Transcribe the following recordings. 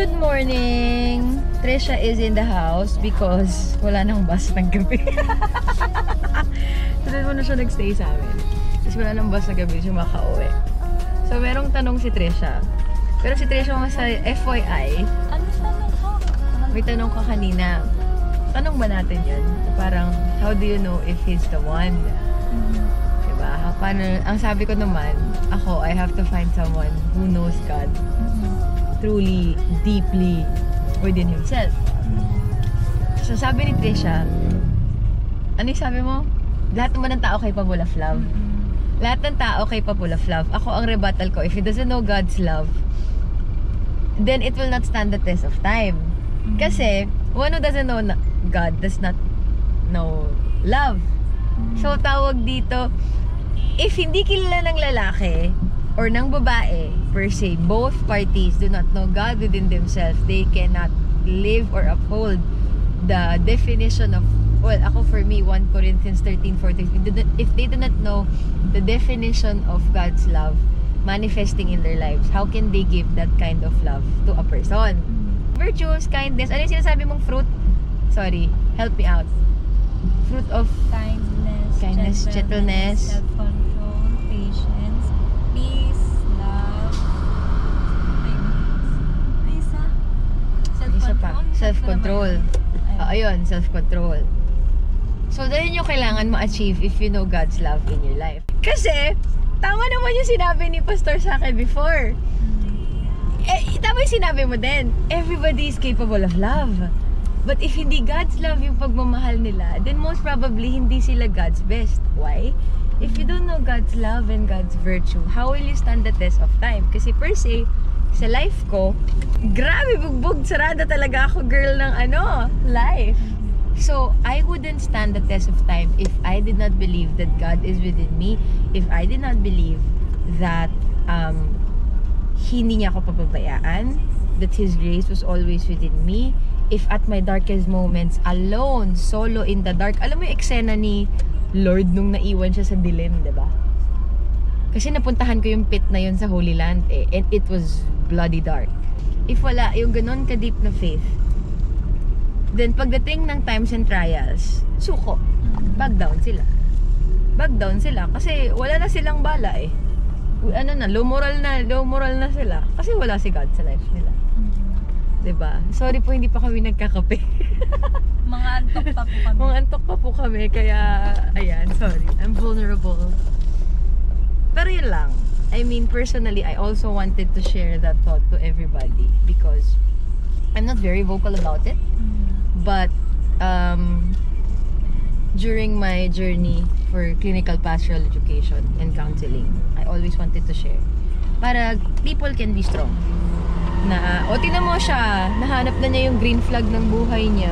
Good morning! Trisha is in the house because wala nang bus ng gabi. So, doon muna siya nagstay sa amin. Kasi wala nang bus ng gabi siya makauwi. So, merong tanong si Trisha. Pero si Trisha sa FYI, ano tanong ko? may tanong ka kanina. Tanong ba natin yun? Parang, how do you know if he's the one? Diba? Paano, ang sabi ko naman, ako, I have to find someone who knows God truly, deeply within himself. So sabi ni Trisha, ano yung sabi mo? Lahat naman ng tao capable of love. Lahat ng tao capable of love. Ako ang rebuttal ko, if he doesn't know God's love, then it will not stand the test of time. Kasi, one who doesn't know God does not know love. So tawag dito, if hindi kilala ng lalaki or ng babae, per se, both parties do not know God within themselves, they cannot live or uphold the definition of, well, ako for me, 1 Corinthians 13:14, if they do not know the definition of God's love manifesting in their lives, how can they give that kind of love to a person? Virtues, kindness, ano yung sinasabi mong fruit? Sorry, help me out. Fruit of kindness, gentleness, self-control, patience, peace, love, self-control. Ayun, self-control. So, dahil yung kailangan ma-achieve if you know God's love in your life. Kasi, tama naman yung sinabi ni Pastor sa akin before. Tama yung sinabi mo din. Everybody is capable of love. But if hindi God's love yung pagmamahal nila, then most probably hindi sila God's best. Why? If you don't know God's love and God's virtue, how will you stand the test of time? Kasi per se, sa life ko, grabe bugbog, sarada talaga ako girl ng life. So, I wouldn't stand the test of time if I did not believe that God is within me, if I did not believe that hindi niya ako papabayaan, that His grace was always within me, if at my darkest moments, alone, solo in the dark. Alam mo yung eksena ni Lord nung naiwan siya sa dilim, diba? Kasi napuntahan ko yung pit na yun sa Holy Land and it was bloody dark. If wala yung ganun ka-deep na faith, then pagdating ng times and trials, suko. Back down sila. Back down sila kasi wala na silang bala low moral na sila kasi wala si God sa life nila. Diba? Sorry po, hindi pa kami nagkakape. Mga antok pa po kami. Mga antok pa po kami, kaya, ayan, sorry. I'm vulnerable. Pero yun lang. I mean, personally, I also wanted to share that thought to everybody because I'm not very vocal about it. But, during my journey for clinical pastoral education and counseling, I always wanted to share. Para people can be strong. Tingnan mo siya, nahanap na niya yung green flag ng buhay niya.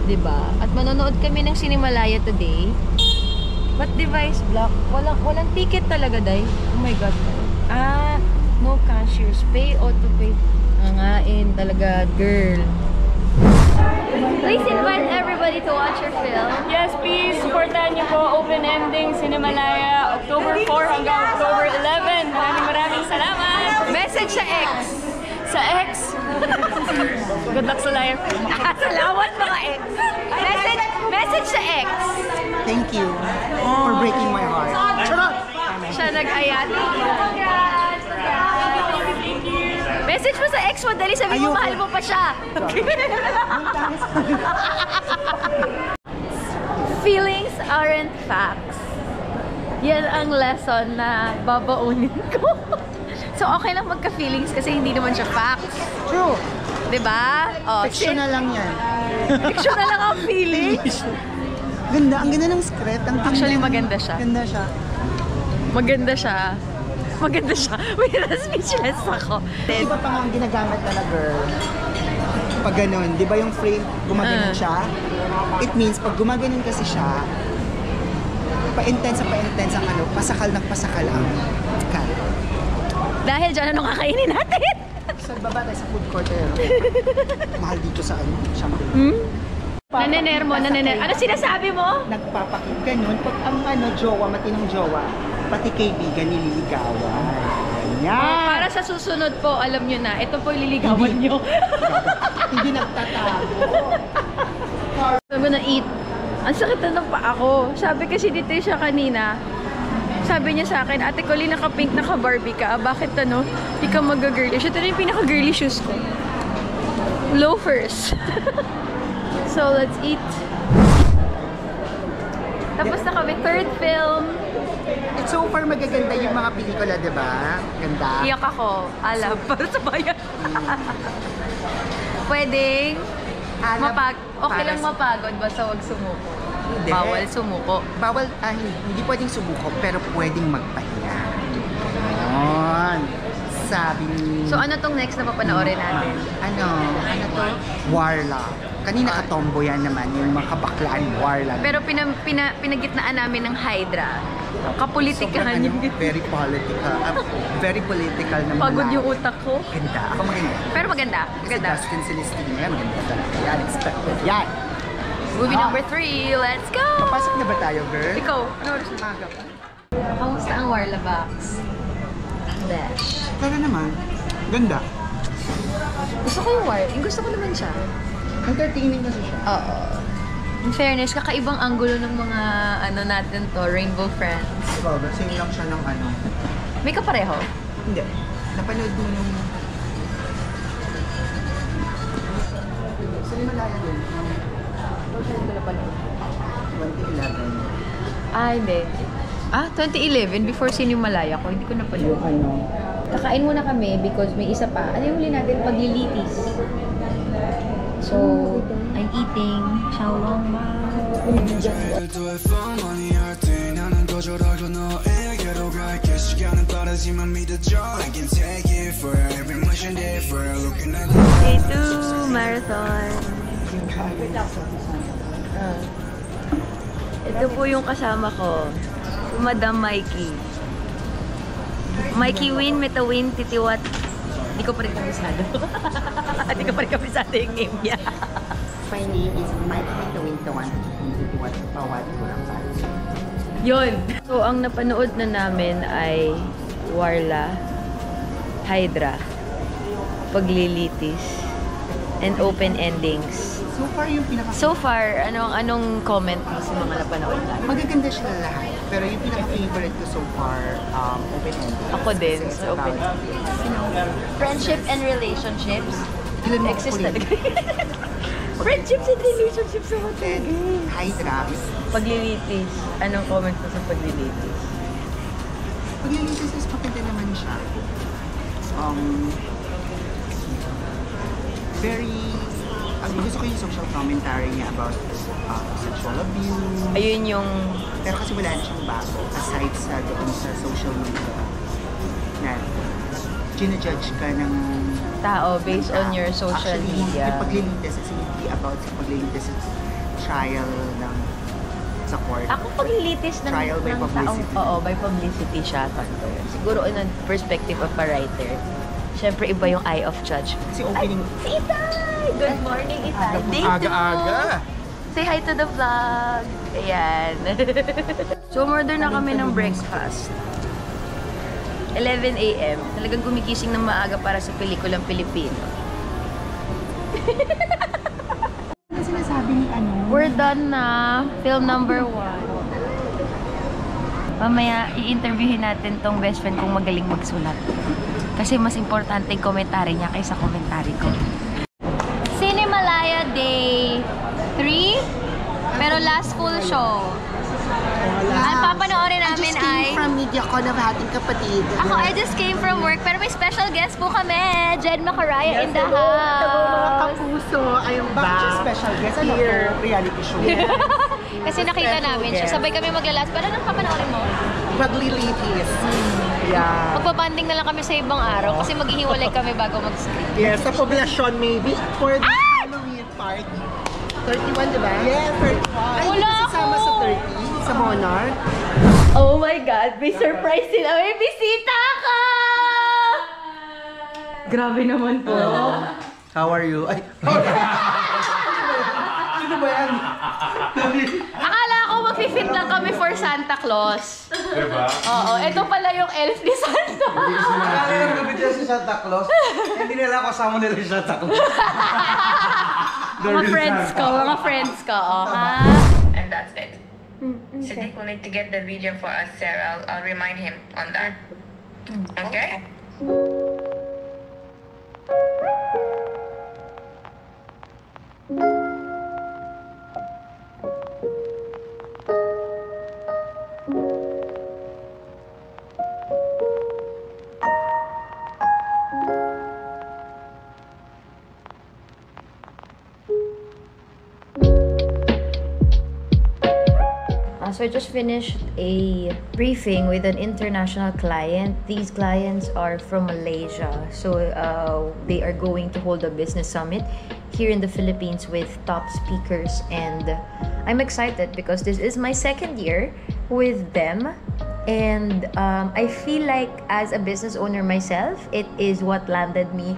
Diba? At manonood kami ng Cinemalaya today. But device block, walang ticket talaga, day. Oh my God. No cashiers, pay, auto pay. Nangain talaga, girl. Please invite everybody to watch your film. Yes, please, supportan niyo po Open Ending Cinemalaya, October 4 hanggang October 11. Maraming salamat! Message sa X. Sa X. Good luck sa life. Salamat mga X. Message sa X. Thank you for breaking my heart. Charot! Siya nag-ayat. Message mo sa ex mo, dali sabi mo mahal mo pa siya. Feelings aren't facts. Yan ang lesson na babaunin ko. So okay lang magka-feelings kasi hindi naman siya facts. True. Diba? Fiction na lang yan. Fiction na lang ang feelings. Ganda, ang ganda ng script. Actually, maganda siya. Ganda siya. Maganda siya. Maganda siya. Wait, speechless ako. Iba pa nga ang ginagamit na girl. Pag ganun, di ba yung frame, gumaganon siya? It means, pag gumaganon kasi siya, pa-intense ang pasakal ng pasakal ang cut. Dahil dyan, ano kakainin natin? Sa baba tayo sa food court mahal dito sa Shanghai. Nanener mo, nanener. Ano sinasabi mo? Nagpapakit ganun. Pag ang jowa, matinong jowa, pati kaibigan nililigawan. Ganyan. Para sa susunod po, alam nyo na, ito po ililigawan nyo. Hindi nagtatago. I'm gonna eat. Ang sakit na ng paa ko. Sabi kasi dito siya kanina, sabi niya sa akin, Ate Colleen, naka-pink, naka-Barbie ka. Bakit di ka mag-girlish? Ito na yung pinaka-girly shoes ko. Loafers. So, let's eat. Tapos na kami, third film. It's so far magaganda yung mga pelikula, di ba? Ganda. Iyak ako. Alam, para sa bayan. Pwedeng okay lang mapagod, basta wag sumuko. Hindi. Bawal sumuko. Bawal, hindi pwedeng subuko, pero pwedeng magpahinga. Ganon. Sabi ni... So ano tong next na papanoorin natin? Ano to? Warla. Kanina katombo yan naman, yung mga kabaklaan, Warla. Pero pinagitnaan namin ng Hydra. Kapolitikahan Sobrang, yung very political na pagod malaki. yung utak ko. Ganda. Ako maganda. Pero maganda. Si Maganda. Dustin Celestino, yan maganda talaga. Yan, expected. Yan. Movie number 3. Let's go! Papasok na ba tayo, girl? Ikaw, ano oras na? Maga pa. Kamusta ang Warla Box? Dash. Pero naman, ganda. Gusto ko yung Warla. Gusto ko naman siya. Entertaining kasi siya. Oo. In fairness, kakaibang anggulo ng mga natin to, Rainbow Friends. Diba, same lang siya ng ano. May kapareho? Hindi. Napanood mo nung... Saan yung malaya din? Saan ko napanood? 2011. Hindi. 2011, before Sino yung Malaya ko, hindi ko napanood. Yung ano? Kakain muna kami because may isa pa. Ano yung huli natin? Paglilitis. So, I'm eating xiaolongbao. Day 2 marathon. Ito po yung kasama ko. Si Madam Mikey. Mikey Win, Metawin, Titiwat. Hindi ko pa rin kabisado. Hindi ko pa rin kabisado yung name niya. My name is Mikey Tawin-Tawan. What pawad ko lang pa. Yun. So, ang napanood na namin ay Warla, Hydra, Paglilitis, and Open Endings. So far yung pinaka... So far, anong comment mo sa mga napanood natin? Magaganda siya lahat. Pero yung pinaka-favorite ko so far, Open Ending. Ako din, Kasi it's sa Open about, Friendship and relationships Ilan mo exist ulit? talaga. Friendships and relationships sa hotel. Hydra. Paglilitis. Anong comment mo sa paglilitis? Paglilitis is maganda naman siya. Gusto ko yung social commentary niya about sexual abuse. Ayun yung... Pero kasi wala na siyang bago. Aside sa doon sa social media. Na ginajudge ka ng tao based on your social media. Yung paglilitis is hindi about sa paglilitis is trial ng sa court. Ako paglilitis ng, Trial by ng publicity. taong... Oo, by publicity siya. Siguro in a perspective of a writer. Siyempre, iba yung eye of judgment. Kasi opening... Si Itay! Good morning, Itay! Day 2! Aga-aga! Say hi to the vlog! Ayan. So, umorder na kami ng breakfast. 11 a.m. Talagang gumigising ng maaga para sa pelikulang Pilipino. Ano sinasabi ni ano? We're done na. Film number 1. Mamaya, i-interviewin natin tong best friend kong magaling magsulat. Kasi mas importante yung komentary niya kaysa komentary ko. Cinemalaya Day 3, pero last full show. Ang papanoorin namin I just came from MediaCon ng ating kapatid. I just came from work, pero may special guest po kami. Jed Macaraya in the house. Kapuso, ayun ba? Bakit siya special guest here? Reality show. Kasi nakita namin siya. Sabay kami maglalas. Pero anong papanoorin mo? Paglilitis. Yeah. Magpapanding na lang kami sa ibang araw kasi maghihiwalay kami bago mag-screen. Yes, sa poblasyon maybe for the Halloween party. 31, di ba? Yes, 31. Ay, Wala hindi kasama ako. sa 30, sa Monarch. Oh my God! May surprise sila! May bisita ka! Grabe naman po. How are you? Ay, sino ba yan? Akala ko Nagfi-fit lang kami for Santa Claus. Diba? Oo, ito pala yung elf ni Santa. Kaya yung gabi si Santa Claus, hindi nila kasama nila si Santa Claus. Mga friends ko, oh, ha? And that's it. Siddiq will need to get the video for us, Sarah. I'll remind him on that. Okay? So I just finished a briefing with an international client. These clients are from Malaysia. So they are going to hold a business summit here in the Philippines with top speakers. And I'm excited because this is my second year with them. And I feel like as a business owner myself, it is what landed me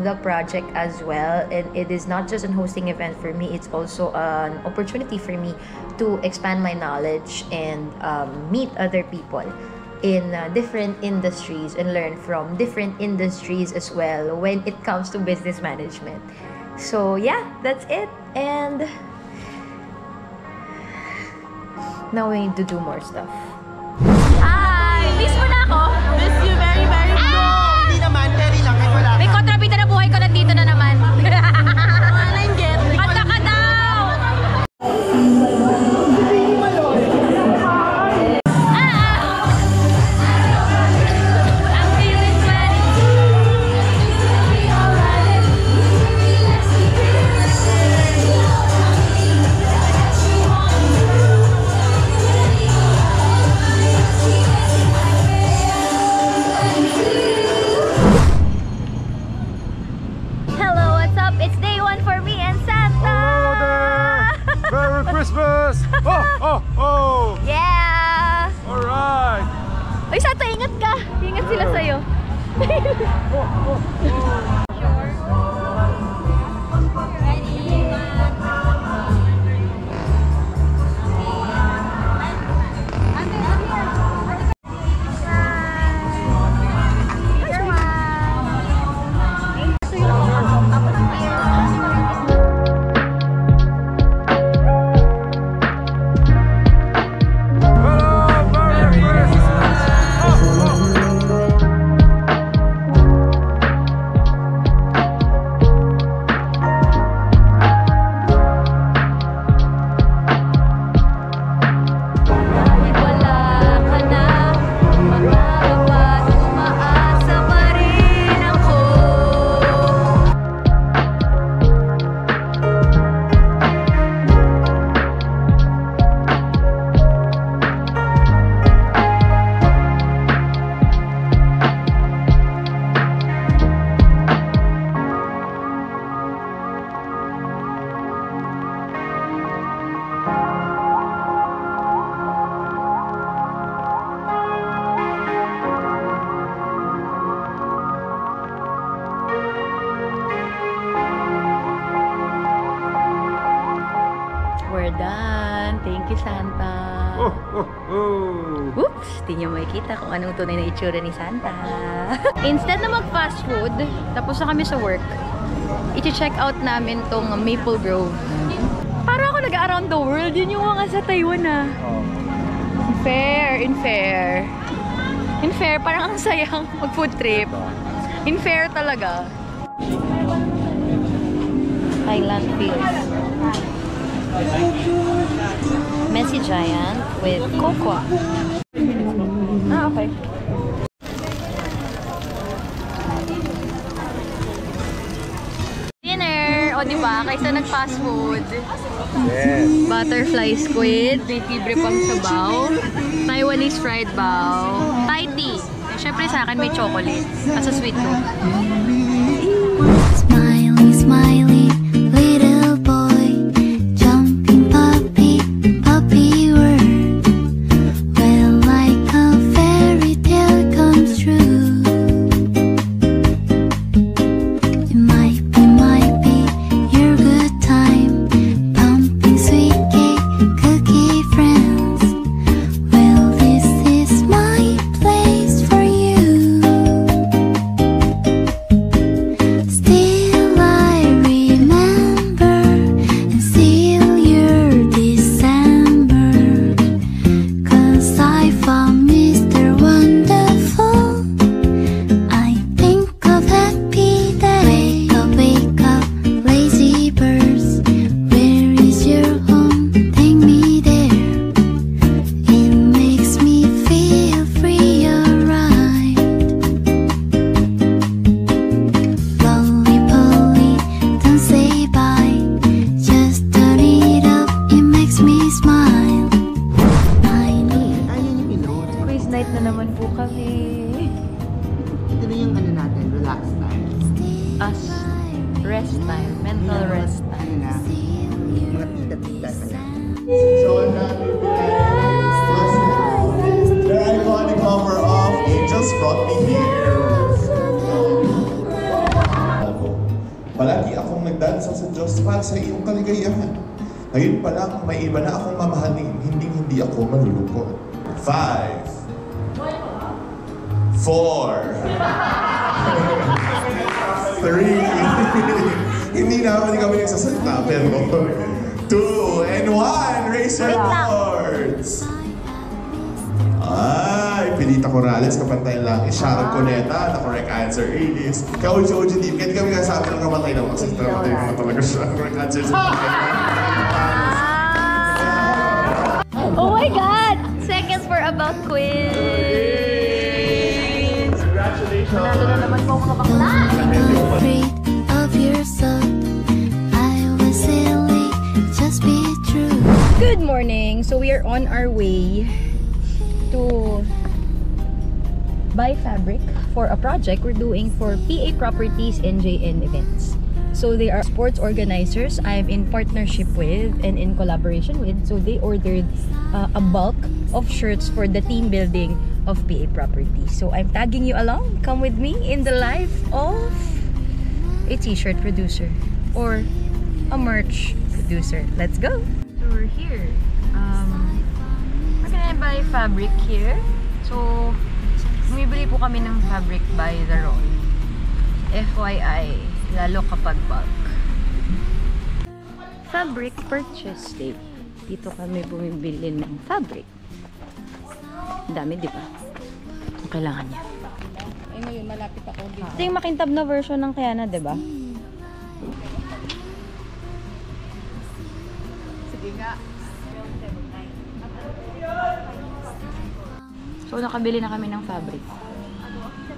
the project as well. And it is not just an hosting event for me, it's also an opportunity for me to expand my knowledge and meet other people in different industries and learn from different industries as well when it comes to business management. So yeah, that's it. And now we need to do more stuff. Hi! Miss mo na ako? Miss you very, very much. Hindi naman, Terry lang. Ay, wala. May kontrabida na buhay ko, nandito na naman. Kanta ka daw! Hello, what's up? It's day 1 for me and Santa! Merry Christmas! Oh! Yeah! Alright! Uy, Santa, ingat ka! Ingat sila sa'yo. Merry Christmas! Wala ka na, makabat, umaasa pa rin ako. We're done. Thank you, Santa. Oops! Di niyo makikita kung anong tunay na itsura ni Santa. Instead na mag-fast food, tapos na kami sa work, i-check out namin tong Maple Grove. Para ako nag-around the world. Yun yung mga sa Taiwan ah. In fair, parang ang sayang mag-food trip. In fair talaga. Thailand Fields. Messy Giant with cocoa. Okay. Dinner! O diba, kaysa nag-fast food. Yes. Butterfly squid, may libre pang sabaw. Taiwanese fried bao. Thai tea. Siyempre sa akin may chocolate. At sa sweet tooth. Smiley, smiley, little boy, jumping puppy, puppy word. Well, like a fairy tale comes true. It might be your good time, pumping sweet cake, cookie friend. rest time, mental rest time. Na, mga tita-tita na lang. So I'm happy with their iconic cover of Angels Brought Me Here. Palagi akong nagdarasal sa Diyos para sa iyong kaligayahan. Ngayon pa lang, may iba na akong mamahalin, hindi ako malulungkot. 5 4 3 Hindi kami nagsasalita, pero 2 and 1, raise your boards! Ay, Pilita Corrales, kapantay lang. Sharon Cuneta, the correct answer is Kauji Oji Team. Kasi kami kasabi ng kamatay na kasi namatay naman talaga siya. Correct answer is Oh my God! Seconds for About quiz! Congratulations! Nanalo na naman po mga bakla! Don't be afraid of yourself. I was silly, just be true. Good morning! So we are on our way to buy fabric for a project we're doing for PA Properties NJN Events. So they are sports organizers I'm in partnership with and in collaboration with. So they ordered a bulk of shirts for the team building of PA Properties. So I'm tagging you along. Come with me in the life of a t-shirt producer or a merch producer. Let's go! So we're here. We're gonna buy fabric here. So bumibili po kami ng fabric by the roll. FYI, lalo kapag bulk. Fabric purchase day. Dito kami bumibili ng fabric. Ang dami, di ba? Ang kailangan niya. Eh ngayon, malapit ako dito. Ito yung makintab na version ng Kayana, di ba? Sige nga. So, nakabili na kami ng fabric.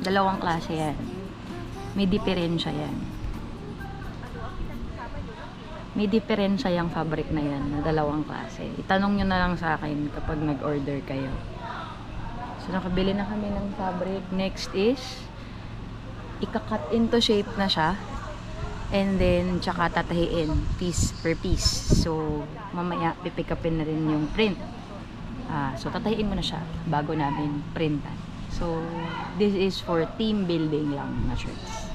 Dalawang klase yan. May diferensya yan. May diferensya yung fabric na yan, na dalawang klase. Itanong nyo na lang sa akin kapag nag-order kayo. So, nakabili na kami ng fabric. Next is, ika-cut into shape na siya. And then, tsaka tatahiin, piece per piece. So, mamaya, pipick upin na rin yung print. So, tatahiin mo na siya bago namin printan. So, this is for team building lang na shirts.